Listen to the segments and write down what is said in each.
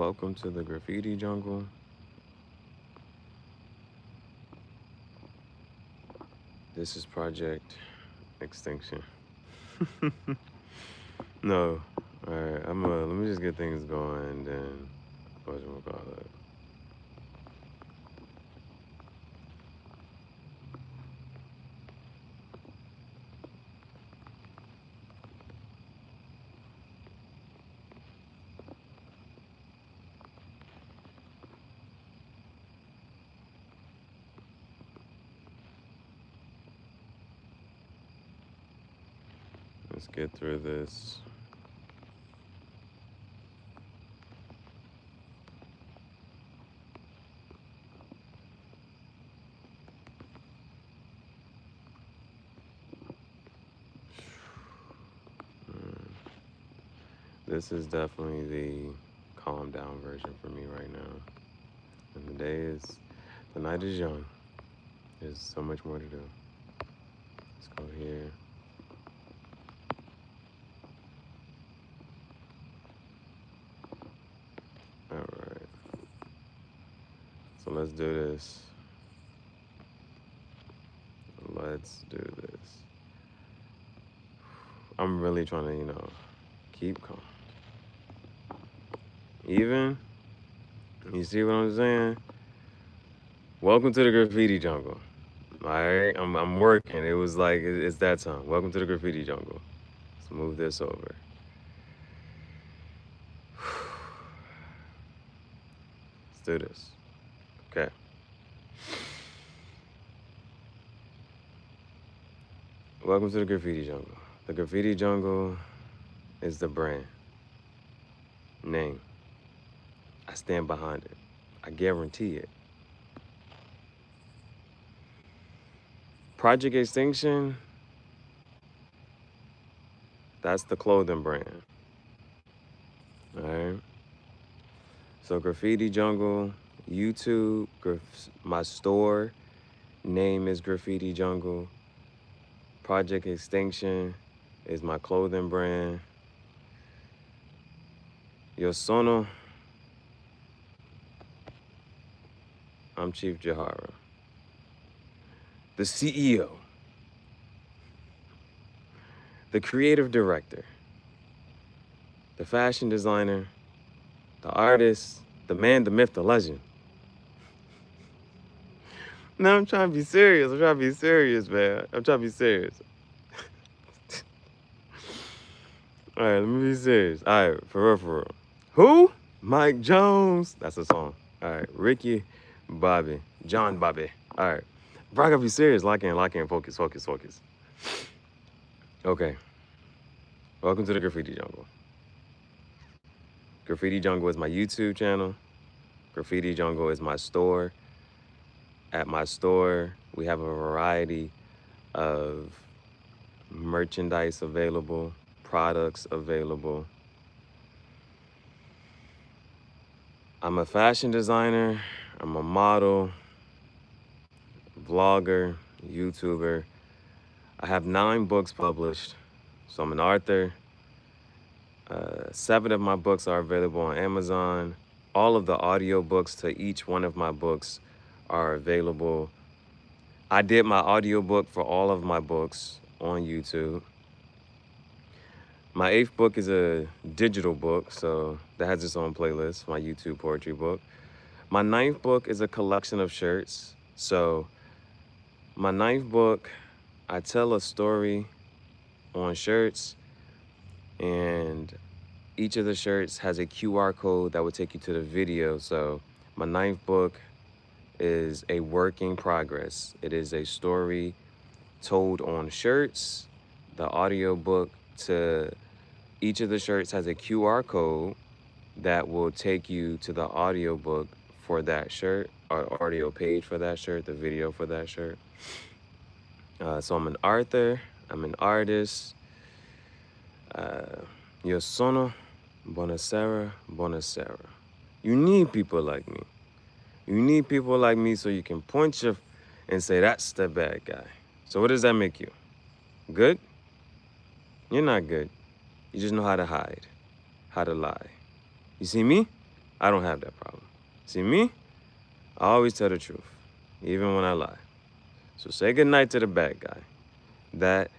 Welcome to the Graffiti Jungle. This is Project Extinction. No, all right. Let me just get things going, and then whatchamacallit. Let's get through this. This is definitely the calm down version for me right now. And the night is young. There's so much more to do. Let's go here. All right. So let's do this. Let's do this. I'm really trying to, keep calm. Even, you see what I'm saying? Welcome to the Graffiti Jungle. All right, I'm working. It was like, it's that time. Welcome to the Graffiti Jungle. Let's move this over. Let's do this. Okay. Welcome to the Graffiti Jungle. The Graffiti Jungle is the brand name. I stand behind it. I guarantee it. Project Extinction, that's the clothing brand. All right. So Graffiti Jungle, YouTube, my store name is Graffiti Jungle. Project Extinction is my clothing brand. Yo sono, I'm Chief Gihareh, the CEO, the creative director, the fashion designer, the artist, the man, the myth, the legend. No, I'm trying to be serious. I'm trying to be serious, man. I'm trying to be serious. All right, let me be serious. All right, for real, for real. Who? Mike Jones. That's a song. All right, Ricky Bobby. John Bobby. All right. Bro, I gotta be serious. Lock in. Focus. Okay. Welcome to the Graffiti Jungle. Graffiti Jungle is my YouTube channel. Graffiti Jungle is my store. At my store, we have a variety of merchandise available, products available. I'm a fashion designer, I'm a model, vlogger, YouTuber. I have 9 books published, so I'm an author. 7 of my books are available on Amazon. All of the audio books to each one of my books are available. I did my audiobook for all of my books on YouTube. My 8th book is a digital book, so that has its own playlist, my YouTube poetry book. My 9th book is a collection of shirts. So my 9th book, I tell a story on shirts, and each of the shirts has a QR code that will take you to the video. So my 9th book is a work in progress. It is a story told on shirts. The audio book to each of the shirts has a QR code that will take you to the audio book for that shirt, or audio page for that shirt, the video for that shirt. So I'm an author, I'm an artist. Yo sono, buonasera. You need people like me. You need people like me so you can point you and say, that's the bad guy. So what does that make you? Good? You're not good. You just know how to hide, how to lie. You see me? I don't have that problem. See, me, I always tell the truth, even when I lie. So say goodnight to the bad guy. That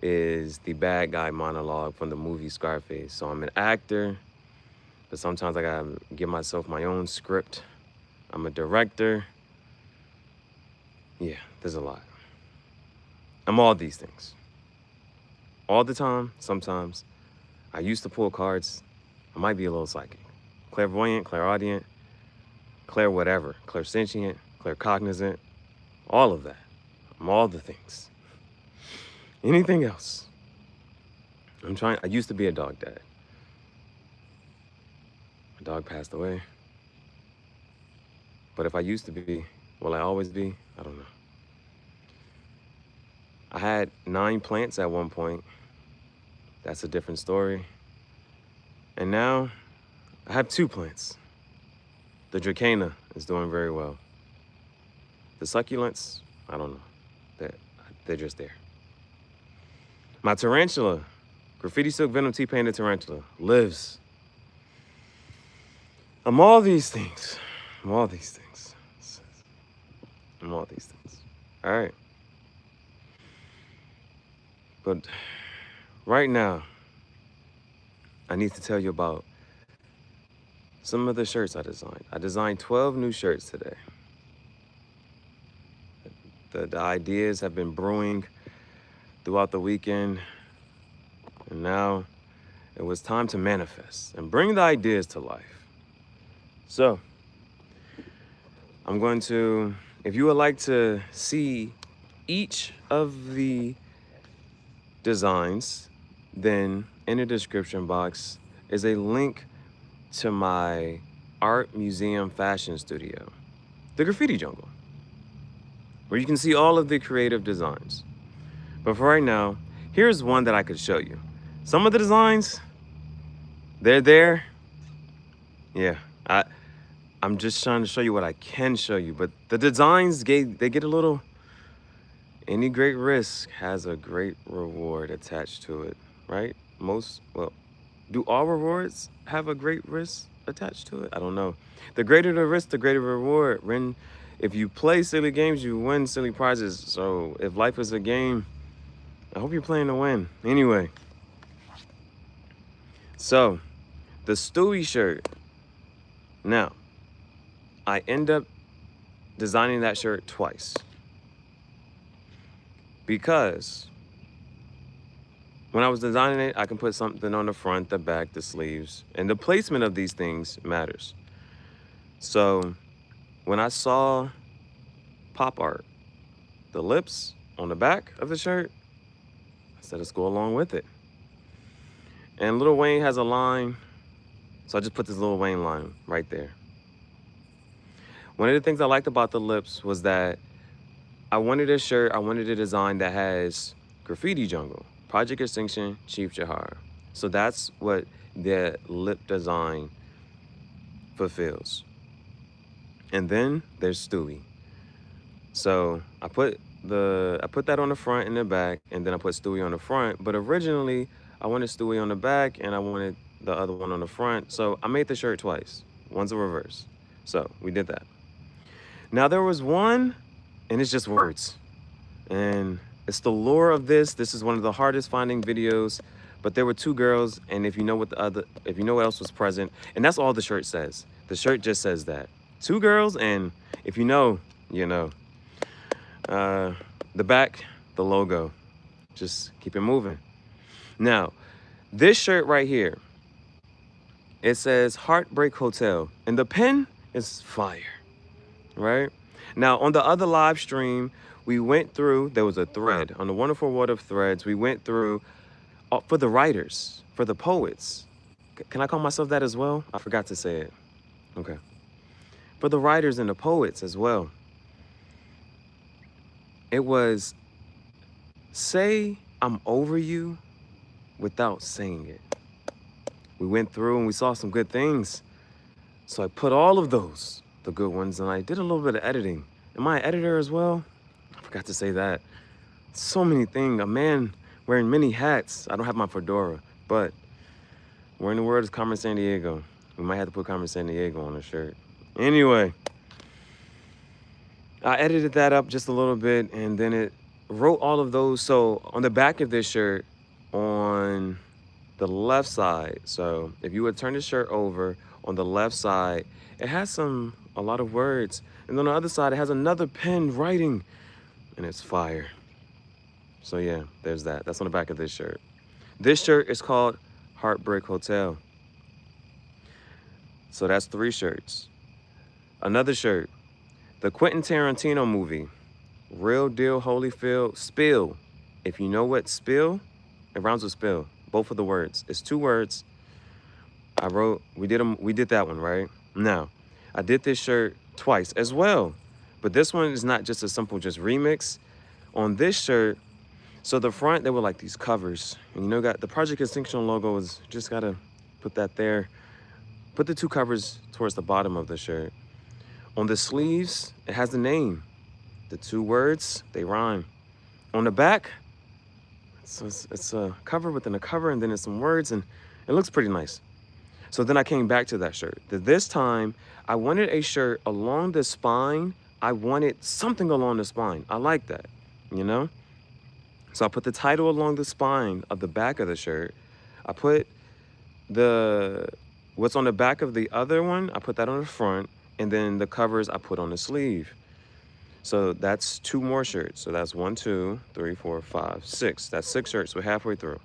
is the bad guy monologue from the movie Scarface. So I'm an actor, but sometimes I gotta give myself my own script. I'm a director. Yeah, there's a lot. I'm all these things. All the time, sometimes. I used to pull cards. I might be a little psychic. Clairvoyant, clairaudient, clair whatever. Clairsentient, claircognizant, all of that. I'm all the things. Anything else? I used to be a dog dad. My dog passed away. But if I used to be, will I always be? I don't know. I had 9 plants at one point. That's a different story. And now I have 2 plants. The Dracana is doing very well. The succulents, I don't know. They're just there. My tarantula, graffiti silk venom tea painted tarantula, lives. I'm all these things. I'm all these things. I'm all these things. All right. But right now, I need to tell you about some of the shirts I designed. I designed 12 new shirts today. The ideas have been brewing throughout the weekend, and now it was time to manifest and bring the ideas to life. So, I'm going to, if you would like to see each of the designs, then in the description box is a link to my art museum fashion studio, the Graffiti Jungle, where you can see all of the creative designs. But for right now, here's one that I could show you. Some of the designs, they're there. Yeah, I'm just trying to show you what I can show you, but the designs, they get a little, any great risk has a great reward attached to it, right? Do all rewards have a great risk attached to it? I don't know. The greater the risk, the greater reward. If you play silly games, you win silly prizes. So if life is a game, I hope you're playing to win. Anyway, so the Stewie shirt. Now, I end up designing that shirt twice because when I was designing it, I can put something on the front, the back, the sleeves, and the placement of these things matters. So when I saw pop art, the lips on the back of the shirt, I said, let's go along with it. And Lil Wayne has a line, so I just put this Lil Wayne line right there. One of the things I liked about the lips was that I wanted a shirt, I wanted a design that has Graffiti Jungle, Project Extinction, Chief Gihareh. So that's what the lip design fulfills. And then there's Stewie. So I put that on the front and the back, and then I put Stewie on the front. But originally, I wanted Stewie on the back, and I wanted the other one on the front. So I made the shirt twice. One's a reverse. So we did that. Now there was one, and it's just words. And it's the lore of this. This is one of the hardest finding videos. But there were 2 girls, and if you know what else was present, and that's all the shirt says. The shirt just says that. 2 girls, and if you know, you know. The back, the logo. Just keep it moving. Now, this shirt right here, it says Heartbreak Hotel, and the pen is fire, right? Now, on the other live stream, we went through, there was a thread, on the Wonderful World of Threads, we went through, for the writers, for the poets. Can I call myself that as well? I forgot to say it. Okay. For the writers and the poets as well. It was, say I'm over you without saying it. We went through and we saw some good things. So I put all of those, the good ones, and I did a little bit of editing. Am I an editor as well? I forgot to say that. So many things. A man wearing many hats. I don't have my fedora, but we're in the world of Carmen Sandiego. We might have to put Carmen Sandiego on the shirt. Anyway, I edited that up just a little bit, and then it wrote all of those. So on the back of this shirt, on the left side, so if you would turn the shirt over, on the left side, it has a lot of words. And on the other side, it has another pen writing, and it's fire. So yeah, there's that. That's on the back of this shirt. This shirt is called Heartbreak Hotel. So that's 3 shirts. Another shirt, the Quentin Tarantino movie, Real Deal Holyfield, Spill. If you know what spill, it rhymes with spill. Both of the words. It's 2 words. We did that one, right? Now, I did this shirt twice as well. But this one is not just a simple just remix. On this shirt, so the front, there were like these covers. And got the Project Extinction logo is just gotta put that there. Put the 2 covers towards the bottom of the shirt. On the sleeves, it has the name. The 2 words, they rhyme. On the back, it's a cover within a cover, and then it's some words, and it looks pretty nice. So then I came back to that shirt. This time, I wanted a shirt along the spine. I wanted something along the spine. I like that, So I put the title along the spine of the back of the shirt. I put what's on the back of the other one, I put that on the front, and then the covers I put on the sleeve. So that's 2 more shirts. So that's 1, 2, 3, 4, 5, 6. That's 6 shirts. We're halfway through.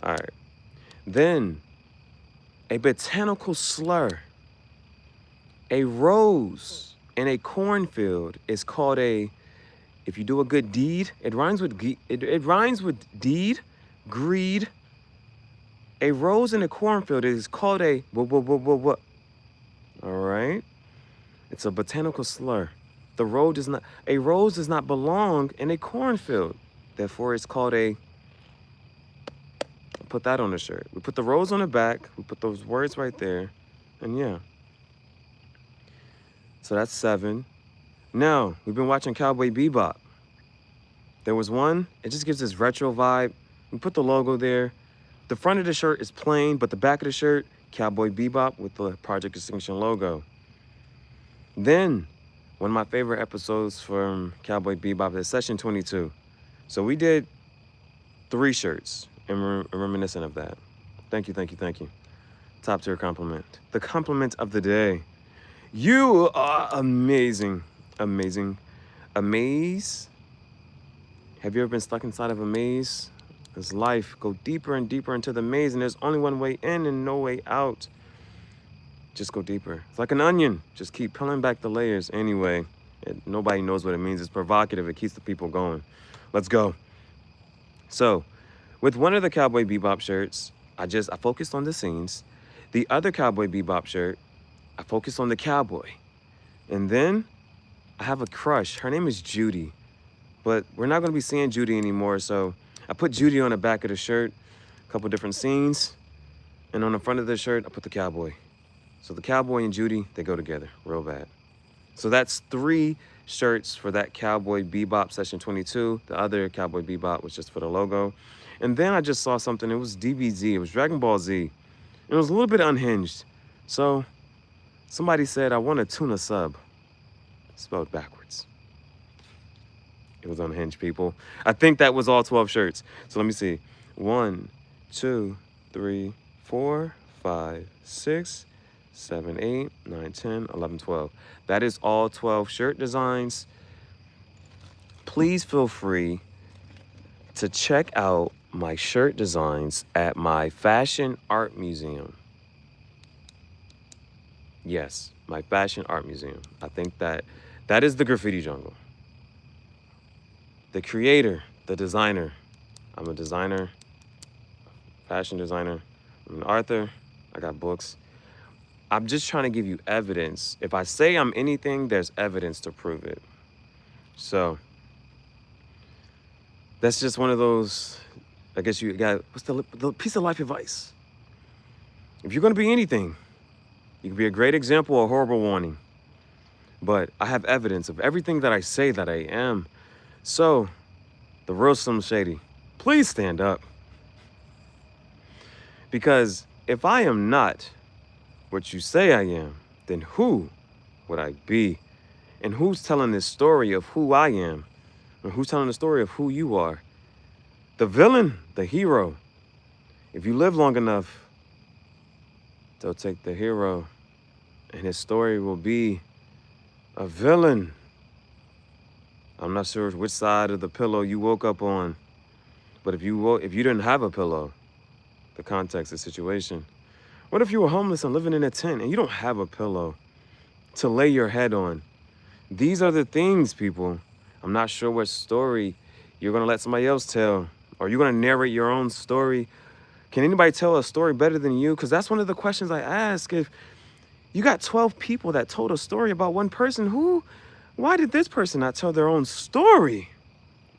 All right. Then a botanical slur. A rose in a cornfield is called if you do a good deed, it rhymes with deed, greed. A rose in a cornfield is called what? All right. It's a botanical slur. A rose does not belong in a cornfield. Therefore, it's called put that on the shirt. We put the rose on the back. We put those words right there. And yeah. So that's 7. Now, we've been watching Cowboy Bebop. There was one. It just gives this retro vibe. We put the logo there. The front of the shirt is plain, but the back of the shirt, Cowboy Bebop with the Project Extinction logo. Then, one of my favorite episodes from Cowboy Bebop is Session 22. So we did 3 shirts in reminiscent of that. Thank you, thank you, thank you. Top tier compliment. The compliment of the day. You are amazing, amazing. A maze? Have you ever been stuck inside of a maze? It's life. Go deeper and deeper into the maze, and there's only one way in and no way out. Just go deeper. It's like an onion. Just keep peeling back the layers. Anyway, nobody knows what it means. It's provocative. It keeps the people going. Let's go. So, with one of the Cowboy Bebop shirts, I focused on the scenes. The other Cowboy Bebop shirt, I focused on the cowboy. And then I have a crush. Her name is Judy. But we're not going to be seeing Judy anymore, so I put Judy on the back of the shirt, a couple different scenes. And on the front of the shirt, I put the cowboy. So the cowboy and Judy, they go together real bad. So that's 3 shirts for that Cowboy Bebop Session 22. The other Cowboy Bebop was just for the logo. And then I just saw something. It was DBZ. It was Dragon Ball Z. It was a little bit unhinged. So somebody said, I want a tuna sub. Spelled backwards. It was unhinged, people. I think that was all 12 shirts. So let me see. 1, 2, 3, 4, 5, 6, 7, 8, 9, 10, 11, 12. That is all 12 shirt designs. Please feel free to check out my shirt designs at my Fashion Art Museum. Yes, my Fashion Art Museum. I think that is the Graffiti Jungle. The creator, the designer. I'm a designer, fashion designer. I'm an author. I got books. I'm just trying to give you evidence. If I say I'm anything, there's evidence to prove it. So that's just one of those, I guess you got, what's the piece of life advice? If you're going to be anything, you can be a great example or a horrible warning. But I have evidence of everything that I say that I am. So, the real Slim Shady, please stand up. Because if I am not what you say I am, then who would I be? And who's telling this story of who I am? And who's telling the story of who you are? The villain, the hero. If you live long enough, they'll take the hero and his story will be a villain. I'm not sure which side of the pillow you woke up on, but if you didn't have a pillow, the context, the situation. What if you were homeless and living in a tent and you don't have a pillow to lay your head on? These are the things, people. I'm not sure what story you're going to let somebody else tell. Or you're going to narrate your own story. Can anybody tell a story better than you? Because that's one of the questions I ask. If you got 12 people that told a story about one person, why did this person not tell their own story?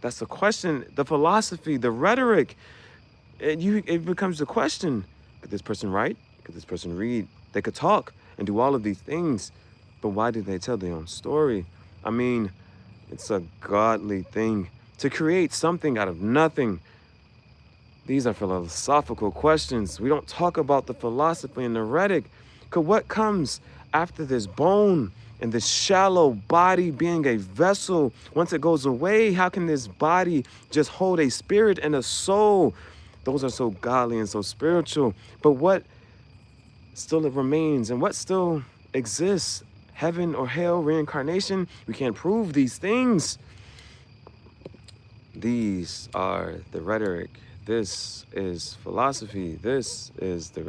That's the question, the philosophy, the rhetoric. It becomes the question. Could this person write? Could this person read? They could talk and do all of these things. But why did they tell their own story? I mean, it's a godly thing to create something out of nothing. These are philosophical questions. We don't talk about the philosophy and the rhetoric. Because what comes after this bone and this shallow body being a vessel? Once it goes away, how can this body just hold a spirit and a soul? Those are so godly and so spiritual. But what still remains and what still exists? Heaven or hell, reincarnation? We can't prove these things. These are the rhetoric. This is philosophy. This is the